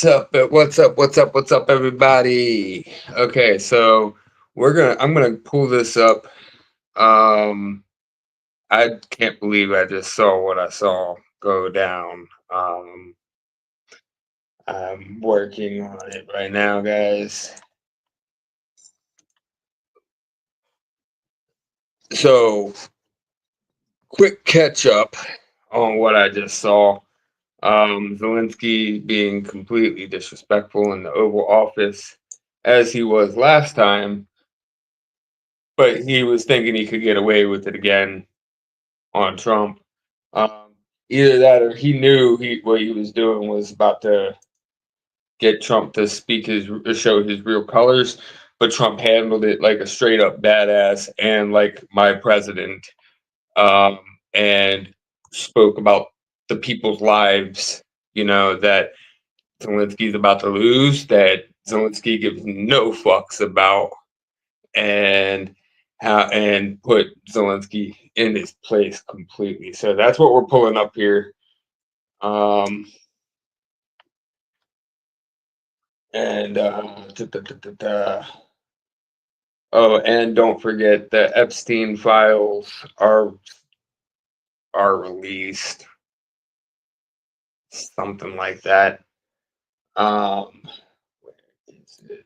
What's up, everybody? Okay, so I'm gonna pull this up. Um, I can't believe I just saw what I saw go down. I'm working on it right now, guys. So, quick catch up on what I just saw. Zelensky being completely disrespectful in the Oval Office as he was last time, but he was thinking he could get away with it again on Trump. Either that or he knew what he was doing was about to get Trump to show his real colors, but Trump handled it like a straight up badass and like my president, um, and spoke about the people's lives. That Zelensky's about to lose, that Zelensky gives no fucks about, and put Zelensky in his place completely. So that's what we're pulling up here. Um, and Oh, and don't forget the Epstein files are released, something like that. Where is it?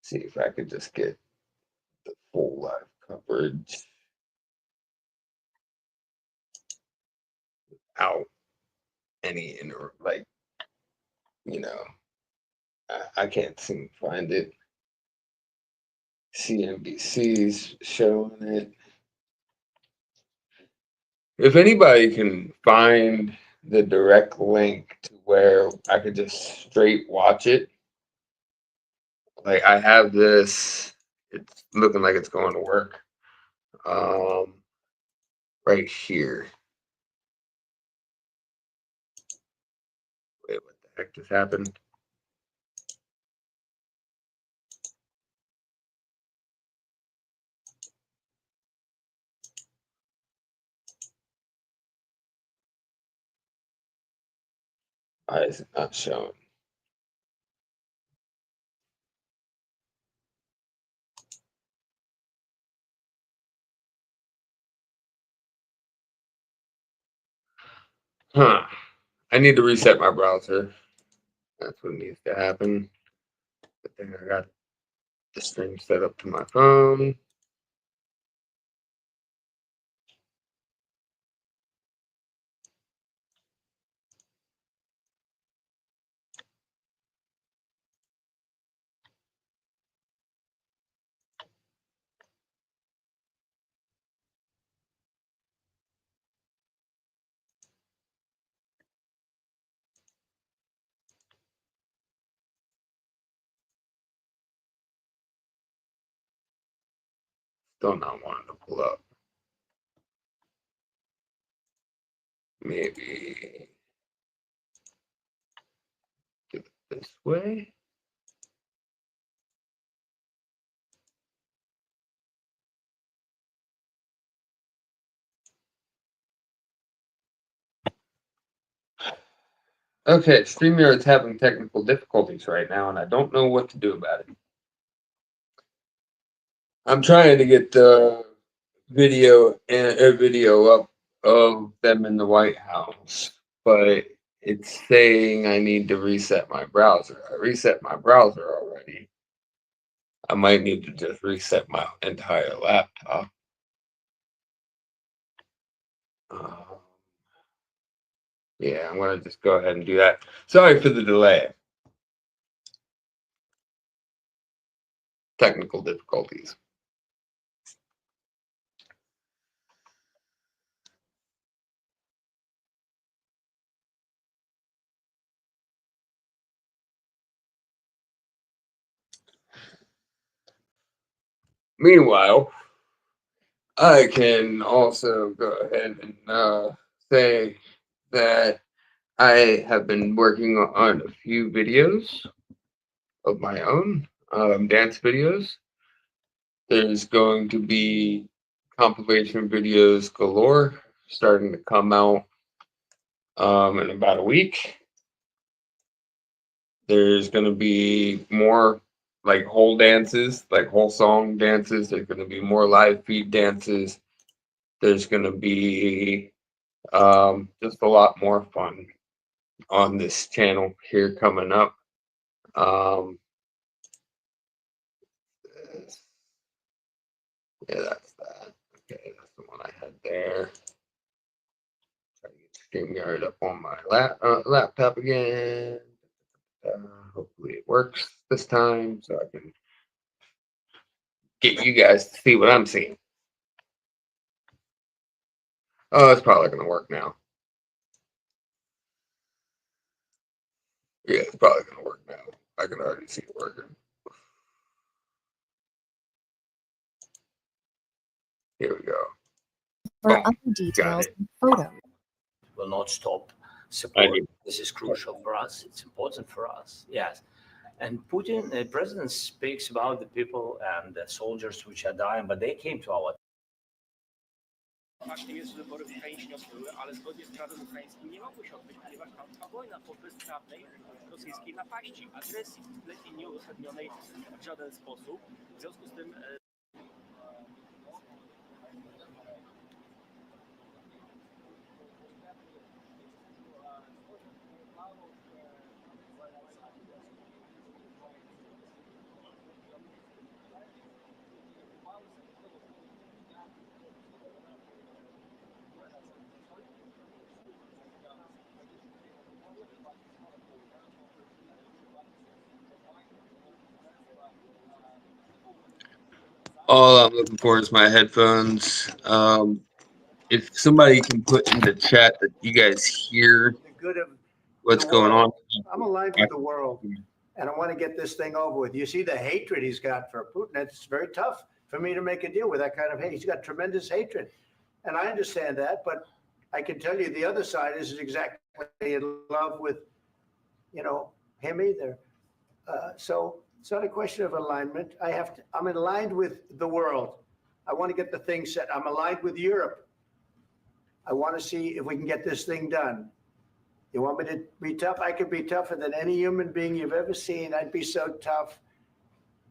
See if I could just get the full live coverage out any inter like you know I can't seem to find it. CNBC's showing it. If anybody can find the direct link to where I could just straight watch it, like I have this, it's looking like it's going to work. Um, right here. Wait, what the heck just happened? Why is it not showing? Huh. I need to reset my browser. That's what needs to happen. But then I got the stream set up to my phone. Still not wanting to pull up. Maybe do it this way. Okay, StreamYard's having technical difficulties right now, and I don't know what to do about it. I'm trying to get the video and a video up of them in the White House, but it's saying I need to reset my browser. I reset my browser already. I might need to just reset my entire laptop. Uh, yeah, I'm gonna just go ahead and do that. Sorry for the delay. Technical difficulties. Meanwhile, I can also go ahead and say that I have been working on a few videos of my own, dance videos. There's going to be compilation videos galore starting to come out in about a week. There's going to be more like whole dances, like whole song dances. There's going to be more live feed dances. There's going to be just a lot more fun on this channel here coming up. Um, yeah, that's that. Okay, that's the one I had there. Try to get StreamYard up on my laptop again. Hopefully it works this time so I can get you guys to see what I'm seeing. Oh, it's probably going to work now. Yeah, it's probably going to work now. I can already see it working. Here we go. For Boom. other details and photos. Will not stop I support. need- This is crucial for us. It's important for us. Yes. And Putin, the president speaks about the people and the soldiers which are dying, but they came to our. Faktem jest, że wybory w Ukrainie się nie odbyły, ale zgodnie z prawem ukraińskim nie mogły się odbyć, ponieważ tam trwa wojna po bezprawnej rosyjskiej napaści, agresji kompletnie nieuzasadnionej w żaden sposób. W związku z tym All I'm looking for is my headphones. If somebody can put in the chat that you guys hear the good of what's the going on. world. I'm aligned with the world, and I want to get this thing over with. You see the hatred he's got for Putin. It's very tough for me to make a deal with that kind of hate. He's got tremendous hatred, and I understand that. But I can tell you the other side isn't exactly in love with, him either. So it's not a question of alignment. I'm aligned with the world. I want to get the thing set. I'm aligned with Europe. I want to see if we can get this thing done. You want me to be tough? I could be tougher than any human being you've ever seen. I'd be so tough,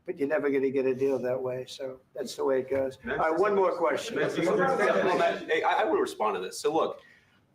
but you're never going to get a deal that way. So that's the way it goes. All right, one more question. Hey, I will respond to this. So look,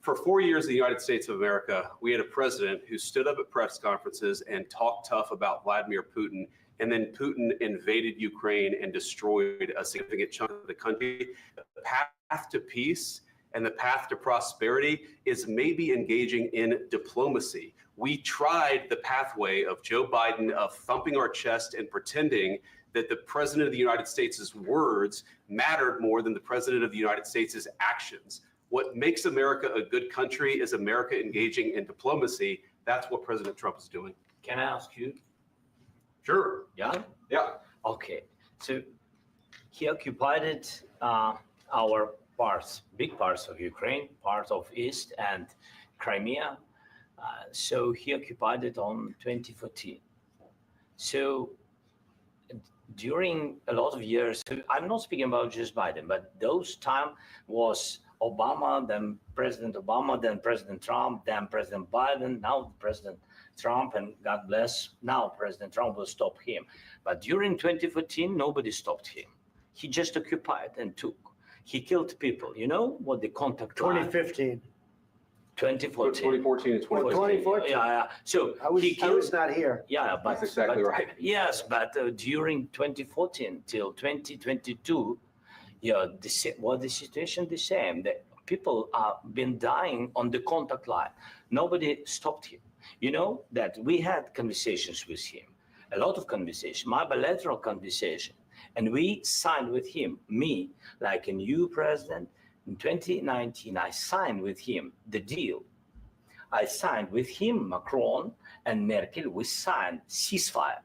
for 4 years in the United States of America, we had a president who stood up at press conferences and talked tough about Vladimir Putin, and then Putin invaded Ukraine and destroyed a significant chunk of the country. The path to peace and the path to prosperity is maybe engaging in diplomacy. We tried the pathway of Joe Biden of thumping our chest and pretending that the president of the United States' words mattered more than the president of the United States' actions. What makes America a good country is America engaging in diplomacy. That's what President Trump is doing. Can I ask you? Sure. Yeah. Yeah. Okay. So he occupied our parts, big parts of Ukraine, part of East and Crimea. So he occupied it on 2014. So during a lot of years, so I'm not speaking about just Biden, but those time was Obama, then President Obama, then President Trump, then President Biden, now President Trump, and God bless, now President Trump will stop him. But during 2014, nobody stopped him. He just occupied and took. He killed people. You know what the contact line? 2015. 2014. 2014 and 2014. Yeah. So I was not here. Yeah, but That's exactly right. Yes, but during 2014 till 2022, the situation the same. The people are been dying on the contact line. Nobody stopped him. You know that we had conversations with him, a lot of conversation, my bilateral conversation, and we signed with him. Me, like a new president in 2019, I signed with him the deal. I signed with him, Macron and Merkel. We signed ceasefire.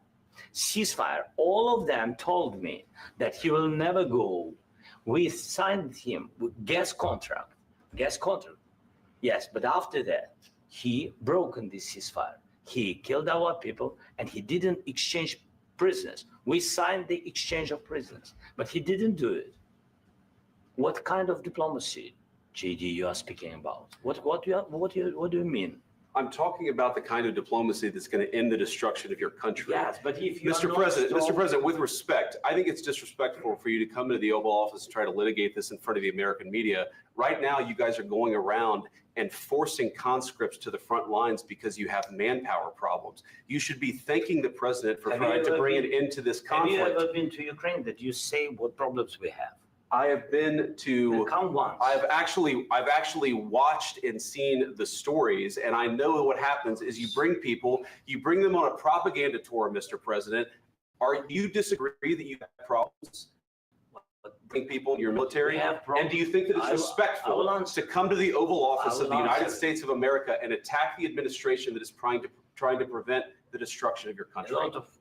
All of them told me that he will never go. We signed him with gas contract. Yes, but after that, he broken this ceasefire. He killed our people, and he didn't exchange prisoners. We signed the exchange of prisoners, but he didn't do it. What kind of diplomacy, JD, you are speaking about? What do you mean? I'm talking about the kind of diplomacy that's going to end the destruction of your country. Yes, but if you Mr. President, with respect, I think it's disrespectful for you to come into the Oval Office and try to litigate this in front of the American media. Right now, you guys are going around and forcing conscripts to the front lines because you have manpower problems. You should be thanking the president for trying to bring an end to this conflict. Have you ever been to Ukraine that you say what problems we have? I have been to. Come once. I've actually watched and seen the stories, and I know what happens is you bring them on a propaganda tour, Mr. President. Are you disagree that you have problems? Bring people in your military, and do you think that it's respectful to come to the Oval Office of the United States of America and attack the administration that is trying to prevent the destruction of your country?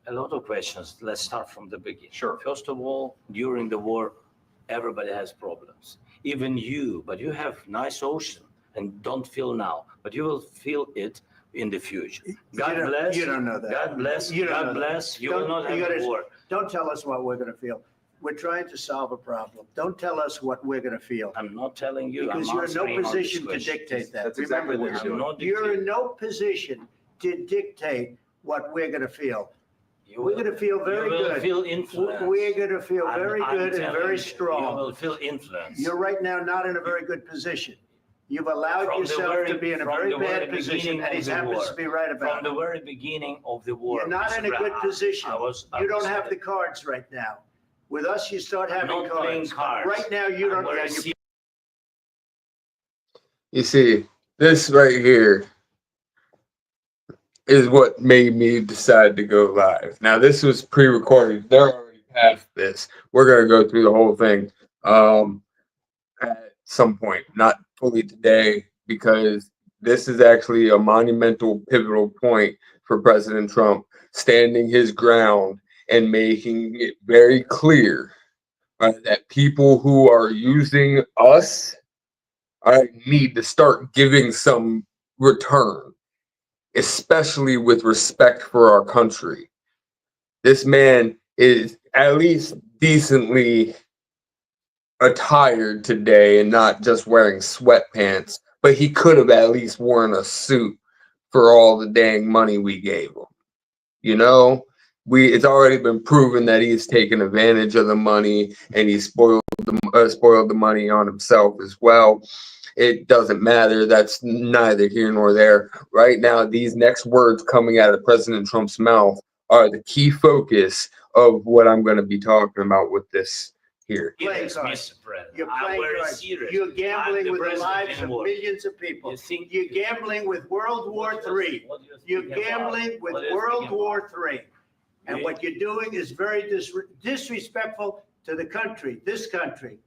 A lot of questions. Let's start from the beginning. Sure. First of all, during the war, everybody has problems, even you, but you have nice ocean and don't feel now, but you will feel it in the future. God bless. You don't know that. God bless. You don't God know bless. that. You will not have a war. Don't tell us what we're going to feel. We're trying to solve a problem. Don't tell us what we're going to feel. I'm not telling you. Because you're in no position to dictate that. That's exactly what Remember you're this. doing. You're in no position to dictate what we're going to feel. We're going to feel very You will good. feel influence. We're going to feel very I'm good and telling very you, strong. You will feel influence. You're right now not in a very good position. You've allowed yourself to be in a very bad position, and he happens to be right about From it. the very beginning of the war. You're not in a good position. You don't have the cards right now. With us, you start having not playing cards. cards. Right now, you don't. You see, this right here is what made me decide to go live. Now, this was pre-recorded. They're already past this. We're going to go through the whole thing at some point, not fully today, because this is actually a monumental, pivotal point for President Trump, standing his ground and making it very clear that people who are using us need to start giving some return, especially with respect for our country. This man is at least decently attired today and not just wearing sweatpants, but he could have at least worn a suit for all the dang money we gave him. You know, it's already been proven that he's taken advantage of the money and he spoiled the money on himself as well. It doesn't matter. That's neither here nor there. Right now, these next words coming out of President Trump's mouth are the key focus of what I'm going to be talking about with this here. Playing cards. You're playing cards. You're gambling with the lives of millions of people. You're gambling with World War III. You're gambling with World War III. And what you're doing is very disrespectful to the country, this country.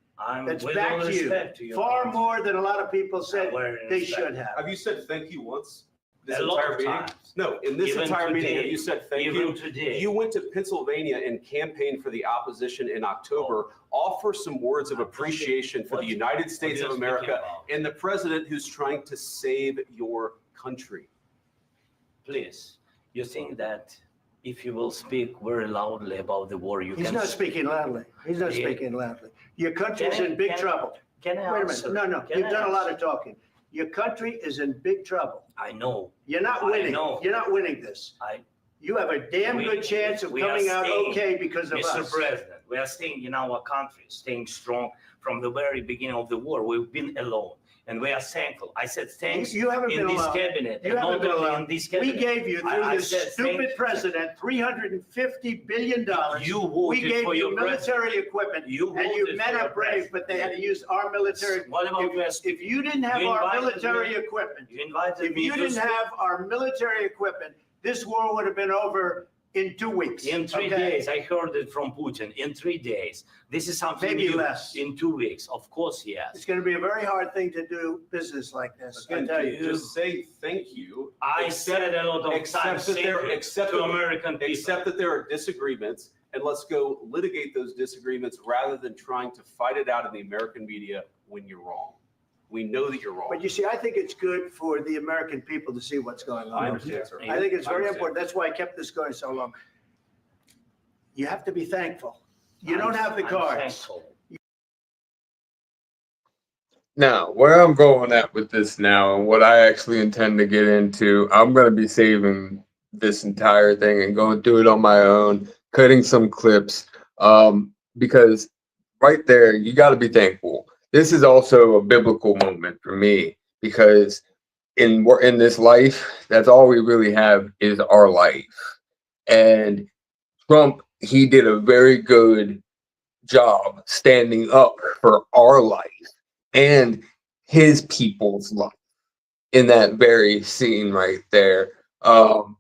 That's back to you far more than a lot of people said they should have. Have you said thank you once? This A lot entire of meeting? times. No, in this Even entire meeting, today. have you said thank Even you? today. You went to Pennsylvania and campaigned for the opposition in October. Offer some words of appreciation for the United States of America and the president who's trying to save your country. Please, you think that if you will speak very loudly about the war, you He's can... not speaking loudly. He's not speaking loudly. Your country's in big trouble. Can I Wait a answer? minute. No, Can you've I done a lot answer? of talking. Your country is in big trouble. I know. You're not I winning. know. You're not winning this. You have a damn good chance of we are coming out staying, okay because of Mr. us. President, we are staying in our country, staying strong from the very beginning of the war. We've been alone, and we are thankful. I said thanks You haven't in been this alone. cabinet. You and haven't not been only alone. in this We cabinet. gave you, through I this said stupid thank- president, $350 billion. You We voted gave for you your military equipment, You and you voted met for your up brave, but they had to use our military. What about If you didn't have You our invited military me. equipment, You invited if me you to didn't speak. have our military equipment, this war would have been over in 2 weeks. In 3 okay? days, I heard it from Putin. In 3 days, this is something Maybe new. less. In 2 weeks, of course, yes. It's going to be a very hard thing to do business like this. I tell you. Just say thank you. I said a lot of times to American people. Accept that there are disagreements, and let's go litigate those disagreements rather than trying to fight it out in the American media when you're wrong. We know that you're wrong. But you see, I think it's good for the American people to see what's going on. I understand, sir. I think it's very understand. important. That's why I kept this going so long. You have to be thankful. You don't have the I'm cards. thankful. Now, where I'm going at with this now, and what I actually intend to get into, I'm going to be saving this entire thing and going through it on my own, cutting some clips, because right there, you got to be thankful. This is also a biblical moment for me, because in this life, that's all we really have is our life. And Trump, he did a very good job standing up for our life and his people's life in that very scene right there. And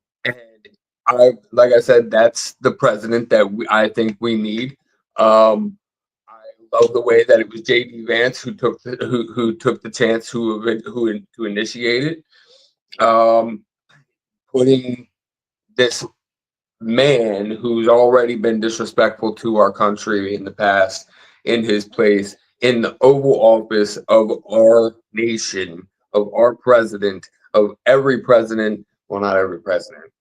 like I said, that's the president that I think we need. I love the way that it was J.D. Vance who took the chance, who initiated, putting this man who's already been disrespectful to our country in the past in his place in the Oval Office of our nation, of our president, of every president. Well, not every president,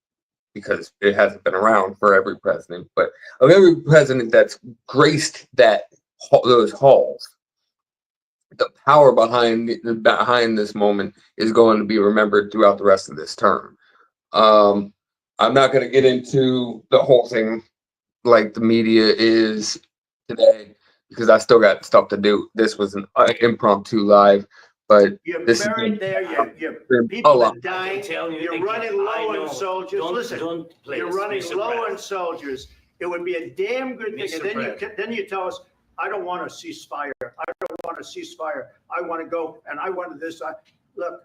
because it hasn't been around for every president, but of every president that's graced those halls. The power behind this moment is going to be remembered throughout the rest of this term. I'm not going to get into the whole thing like the media is today, because I still got stuff to do. This was an impromptu live, but You're this buried is there. You're people a are lot. dying. Tell you You're again, running I low know. on soldiers. Listen, you're running Mr. low on President. soldiers. It would be a damn good thing. Mr. And President. then you tell us, I don't want a ceasefire. I don't want a ceasefire. I want to go and I wanted this. Look,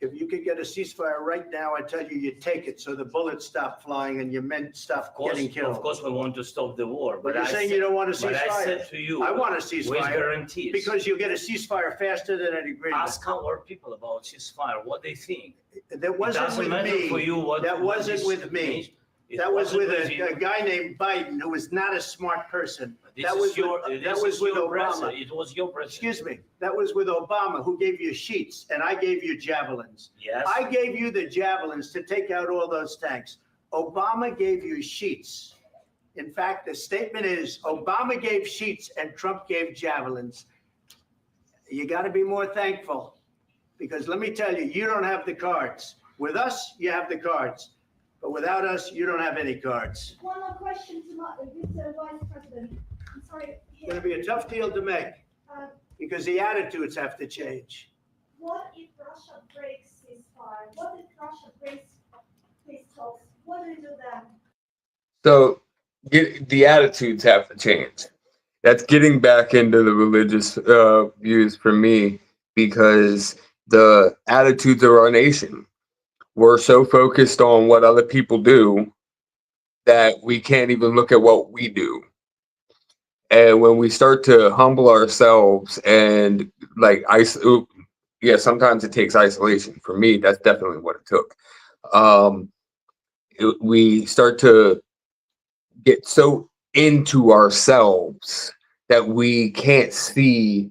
if you could get a ceasefire right now, I tell you, you take it so the bullets stop flying and your men stop getting killed. Of course, we want to stop the war. But you're saying you don't want a But I ceasefire. said to you, I want a with ceasefire guarantees. because you'll get a ceasefire faster than an agreement. Ask our people about ceasefire, what they think. That wasn't doesn't with matter me. for you what- That what wasn't this with me. means. It That was wasn't with you. a guy named Biden, who was not a smart person. This That is was your- with, this that was is with your Obama. president. It was your president. Excuse me. That was with Obama, who gave you sheets, and I gave you javelins. Yes. I gave you the javelins to take out all those tanks. Obama gave you sheets. In fact, the statement is Obama gave sheets and Trump gave javelins. You got to be more thankful, because let me tell you, you don't have the cards. With us, you have the cards. But without us, you don't have any cards. One more question to Mr. Vice President. I'm sorry. It's going to be a tough deal to make, because the attitudes have to change. What if Russia breaks ceasefire? What if Russia breaks peace talks? What do you do then? So the attitudes have to change. That's getting back into the religious views for me, because the attitudes of our nation, we're so focused on what other people do that we can't even look at what we do. And when we start to humble ourselves and sometimes it takes isolation. For me, that's definitely what it took. We start to get so into ourselves that we can't see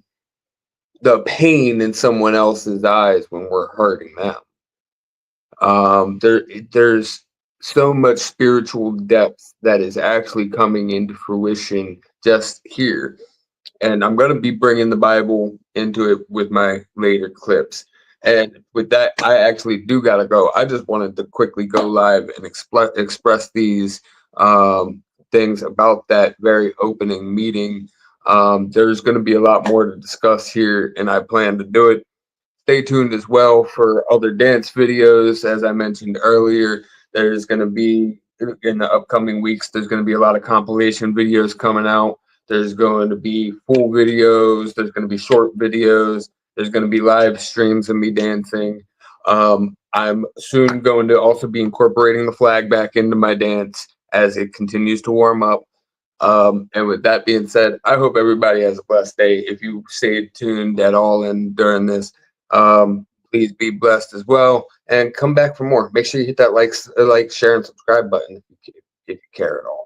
the pain in someone else's eyes when we're hurting them. There's so much spiritual depth that is actually coming into fruition just here. And I'm going to be bringing the Bible into it with my later clips. And with that, I actually do got to go. I just wanted to quickly go live and express these things about that very opening meeting. There's going to be a lot more to discuss here, and I plan to do it. Stay tuned as well for other dance videos. As I mentioned earlier, there's going to be, in the upcoming weeks, there's going to be a lot of compilation videos coming out. There's going to be full videos. There's going to be short videos. There's going to be live streams of me dancing. I'm soon going to also be incorporating the flag back into my dance as it continues to warm up. And with that being said, I hope everybody has a blessed day. If you stayed tuned at all and during this, please be blessed as well, and come back for more. Make sure you hit that like, share, and subscribe button if you care at all.